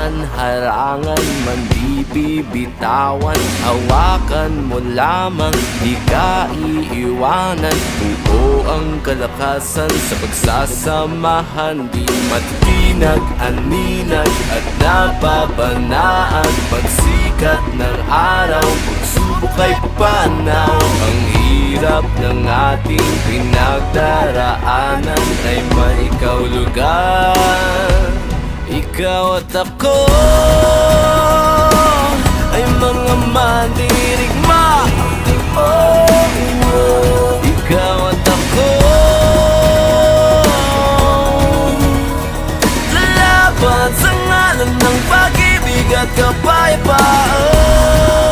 daanan, harangan man di bibitawan. Hawakan mo lamang, di ka iiwanan. Buo ang kalakasan sa pagsasamahan, di matinag, aninag at nababanaan. Pagsikat ng araw, pagsubok ay papanaw. Ang hirap ng ating pinagdaraanan ay may kahulugan. Ikaw at ako ay mga mandirigma. Ikaw at ako lalaban sa ngalan ng pag-ibig at kapayapaan.